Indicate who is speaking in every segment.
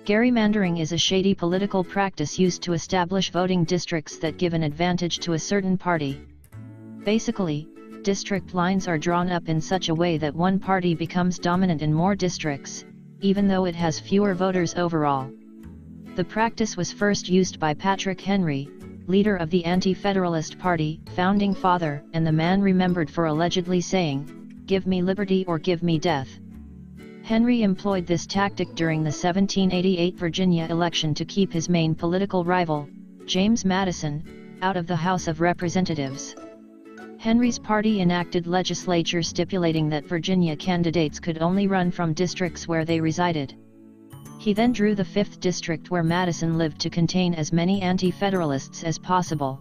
Speaker 1: Gerrymandering is a shady political practice used to establish voting districts that give an advantage to a certain party. Basically, district lines are drawn up in such a way that one party becomes dominant in more districts, even though it has fewer voters overall. The practice was first used by Patrick Henry, leader of the Anti-Federalist Party, founding father, and the man remembered for allegedly saying, "Give me liberty or give me death." Henry employed this tactic during the 1788 Virginia election to keep his main political rival, James Madison, out of the House of Representatives. Henry's party enacted legislature stipulating that Virginia candidates could only run from districts where they resided. He then drew the 5th district where Madison lived to contain as many anti-federalists as possible.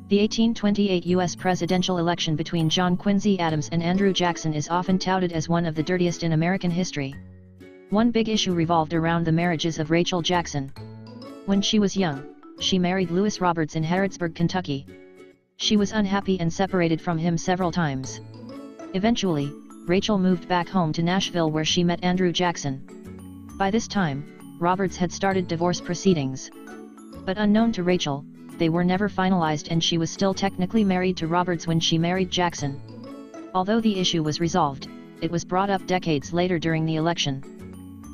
Speaker 1: The 1828 U.S. presidential election between John Quincy Adams and Andrew Jackson is often touted as one of the dirtiest in American history. One big issue revolved around the marriages of Rachel Jackson. When she was young, she married Lewis Roberts in Harrodsburg, Kentucky. She was unhappy and separated from him several times. Eventually, Rachel moved back home to Nashville where she met Andrew Jackson. By this time, Roberts had started divorce proceedings. But unknown to Rachel, they were never finalized and she was still technically married to Roberts when she married Jackson. Although the issue was resolved, it was brought up decades later during the election.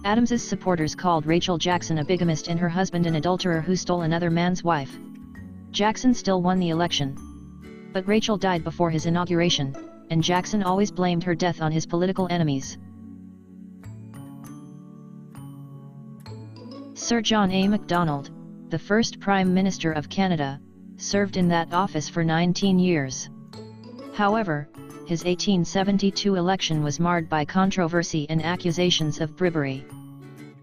Speaker 1: Adams's supporters called Rachel Jackson a bigamist and her husband an adulterer who stole another man's wife. Jackson still won the election. But Rachel died before his inauguration, and Jackson always blamed her death on his political enemies. Sir John A. Macdonald, the first Prime Minister of Canada, served in that office for 19 years. However, his 1872 election was marred by controversy and accusations of bribery.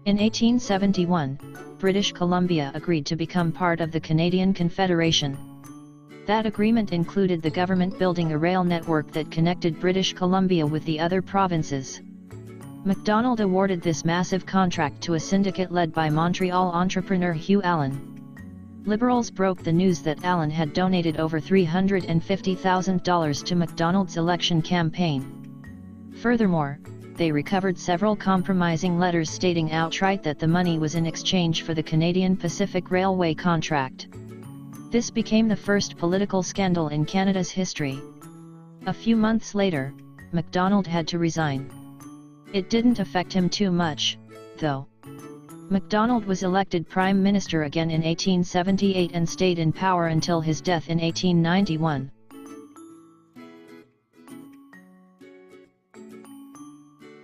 Speaker 1: In 1871, British Columbia agreed to become part of the Canadian Confederation. That agreement included the government building a rail network that connected British Columbia with the other provinces. Macdonald awarded this massive contract to a syndicate led by Montreal entrepreneur Hugh Allen. Liberals broke the news that Allen had donated over $350,000 to Macdonald's election campaign. Furthermore, they recovered several compromising letters stating outright that the money was in exchange for the Canadian Pacific Railway contract. This became the first political scandal in Canada's history. A few months later, Macdonald had to resign. It didn't affect him too much, though. Macdonald was elected Prime Minister again in 1878 and stayed in power until his death in 1891.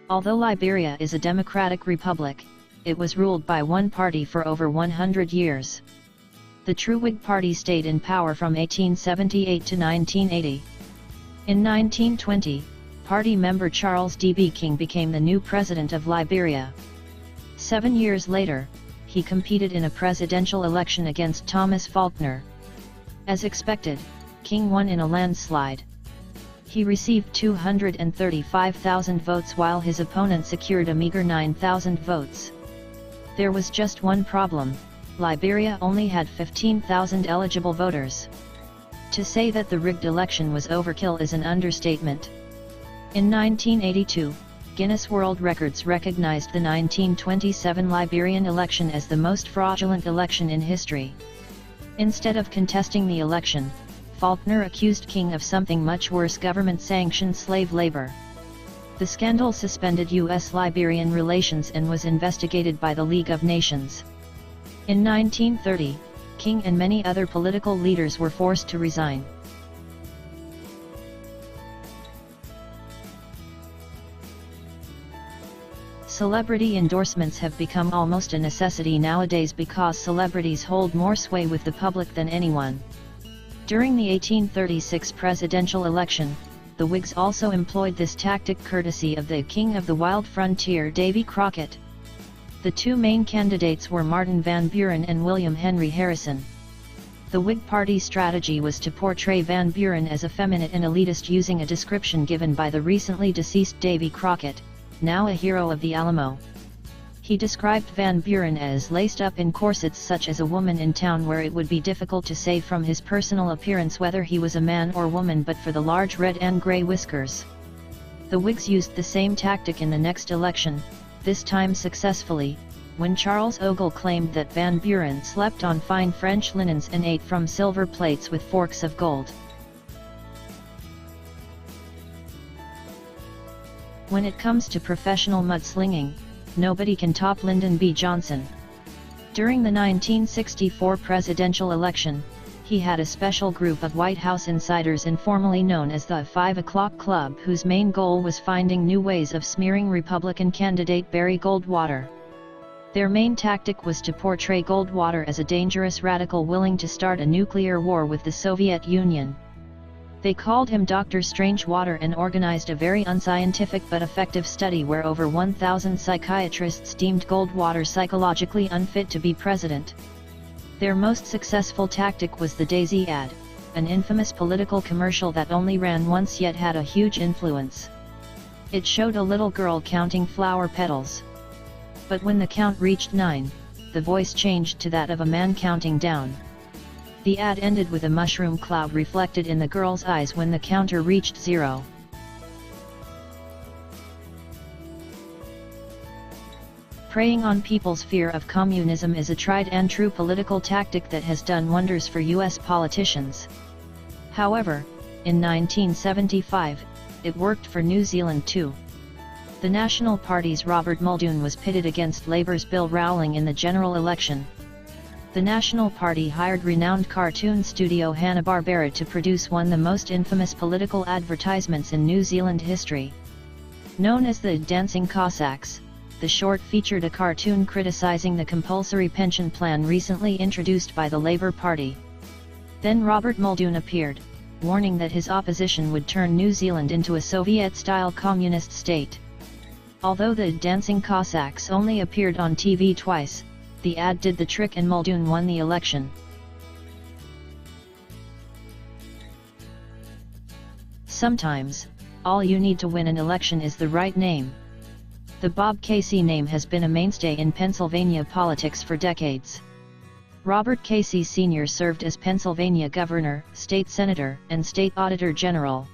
Speaker 1: Although Liberia is a democratic republic, it was ruled by one party for over 100 years. The true Whig Party stayed in power from 1878 to 1980. In 1920, party member Charles D.B. King became the new president of Liberia. 7 years later, he competed in a presidential election against Thomas Faulkner. As expected, King won in a landslide. He received 235,000 votes while his opponent secured a meager 9,000 votes. There was just one problem: Liberia only had 15,000 eligible voters. To say that the rigged election was overkill is an understatement. In 1982, Guinness World Records recognized the 1927 Liberian election as the most fraudulent election in history. Instead of contesting the election, Faulkner accused King of something much worse: government-sanctioned slave labor. The scandal suspended U.S.-Liberian relations and was investigated by the League of Nations. In 1930, King and many other political leaders were forced to resign. Celebrity endorsements have become almost a necessity nowadays because celebrities hold more sway with the public than anyone. During the 1836 presidential election, the Whigs also employed this tactic courtesy of the King of the Wild Frontier, Davy Crockett. The two main candidates were Martin Van Buren and William Henry Harrison. The Whig Party strategy was to portray Van Buren as effeminate and elitist using a description given by the recently deceased Davy Crockett, now a hero of the Alamo. He described Van Buren as laced up in corsets such as a woman in town, where it would be difficult to say from his personal appearance whether he was a man or woman but for the large red and gray whiskers. The Whigs used the same tactic in the next election, this time successfully, when Charles Ogle claimed that Van Buren slept on fine French linens and ate from silver plates with forks of gold. When it comes to professional mudslinging, nobody can top Lyndon B. Johnson. During the 1964 presidential election, he had a special group of White House insiders informally known as the 5 O'Clock Club, whose main goal was finding new ways of smearing Republican candidate Barry Goldwater. Their main tactic was to portray Goldwater as a dangerous radical willing to start a nuclear war with the Soviet Union. They called him Dr. Strangewater and organized a very unscientific but effective study where over 1,000 psychiatrists deemed Goldwater psychologically unfit to be president. Their most successful tactic was the Daisy ad, an infamous political commercial that only ran once yet had a huge influence. It showed a little girl counting flower petals. But when the count reached 9, the voice changed to that of a man counting down. The ad ended with a mushroom cloud reflected in the girl's eyes when the counter reached 0. Preying on people's fear of communism is a tried and true political tactic that has done wonders for US politicians. However, in 1975, it worked for New Zealand too. The National Party's Robert Muldoon was pitted against Labour's Bill Rowling in the general election. The National Party hired renowned cartoon studio Hanna-Barbera to produce one of the most infamous political advertisements in New Zealand history. Known as the Dancing Cossacks, the short featured a cartoon criticizing the compulsory pension plan recently introduced by the Labour Party. Then Robert Muldoon appeared, warning that his opposition would turn New Zealand into a Soviet-style communist state. Although the Dancing Cossacks only appeared on TV twice, the ad did the trick and Muldoon won the election. Sometimes, all you need to win an election is the right name. The Bob Casey name has been a mainstay in Pennsylvania politics for decades. Robert Casey Sr. served as Pennsylvania governor, state senator, and state auditor general.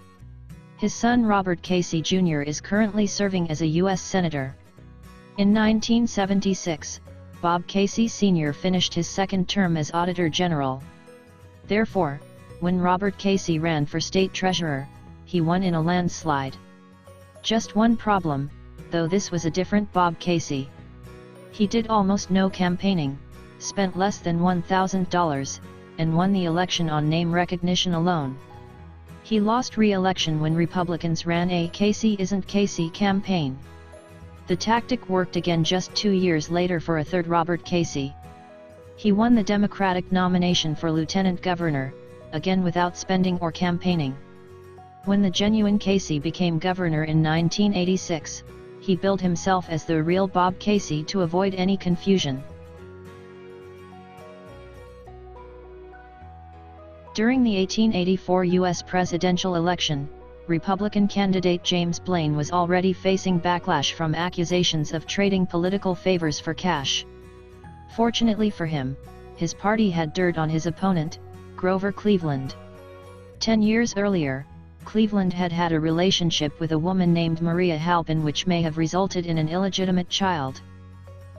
Speaker 1: His son Robert Casey Jr. is currently serving as a U.S. senator. In 1976, Bob Casey Sr. finished his second term as auditor general. Therefore, when Robert Casey ran for state treasurer, he won in a landslide. Just one problem, though this was a different Bob Casey. He did almost no campaigning, spent less than $1,000, and won the election on name recognition alone. He lost re-election when Republicans ran a Casey isn't Casey campaign. The tactic worked again just 2 years later for a third Robert Casey. He won the Democratic nomination for lieutenant governor, again without spending or campaigning. When the genuine Casey became governor in 1986, he billed himself as the real Bob Casey to avoid any confusion. During the 1884 U.S. presidential election, Republican candidate James Blaine was already facing backlash from accusations of trading political favors for cash. Fortunately for him, his party had dirt on his opponent, Grover Cleveland. 10 years earlier, Cleveland had had a relationship with a woman named Maria Halpin which may have resulted in an illegitimate child.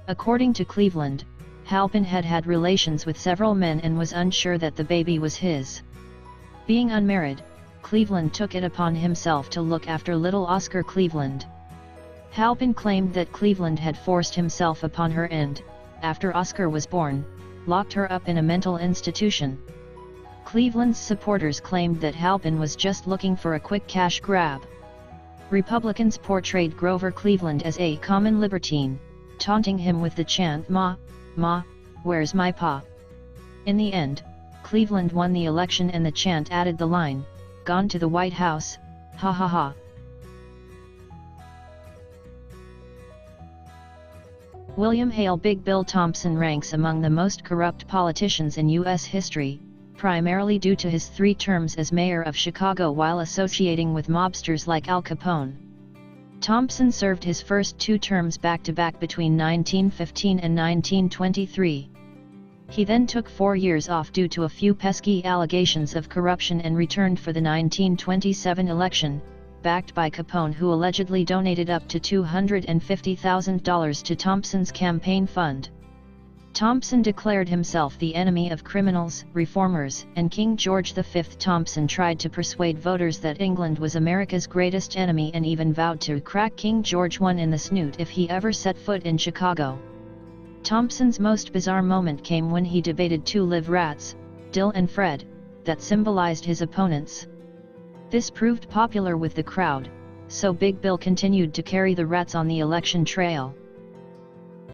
Speaker 1: According to Cleveland, Halpin had had relations with several men and was unsure that the baby was his. Being unmarried, Cleveland took it upon himself to look after little Oscar Cleveland. Halpin claimed that Cleveland had forced himself upon her and, after Oscar was born, locked her up in a mental institution. Cleveland's supporters claimed that Halpin was just looking for a quick cash grab. Republicans portrayed Grover Cleveland as a common libertine, taunting him with the chant "Ma, Ma, where's my pa?" In the end, Cleveland won the election and the chant added the line, "Gone to the White House, ha ha ha." William Hale Big Bill Thompson ranks among the most corrupt politicians in U.S. history, primarily due to his 3 terms as mayor of Chicago while associating with mobsters like Al Capone. Thompson served his first 2 terms back-to-back between 1915 and 1923. He then took 4 years off due to a few pesky allegations of corruption and returned for the 1927 election, backed by Capone, who allegedly donated up to $250,000 to Thompson's campaign fund. Thompson declared himself the enemy of criminals, reformers, and King George V. Thompson tried to persuade voters that England was America's greatest enemy and even vowed to crack King George I in the snoot if he ever set foot in Chicago. Thompson's most bizarre moment came when he debated two live rats, Dill and Fred, that symbolized his opponents. This proved popular with the crowd, so Big Bill continued to carry the rats on the election trail.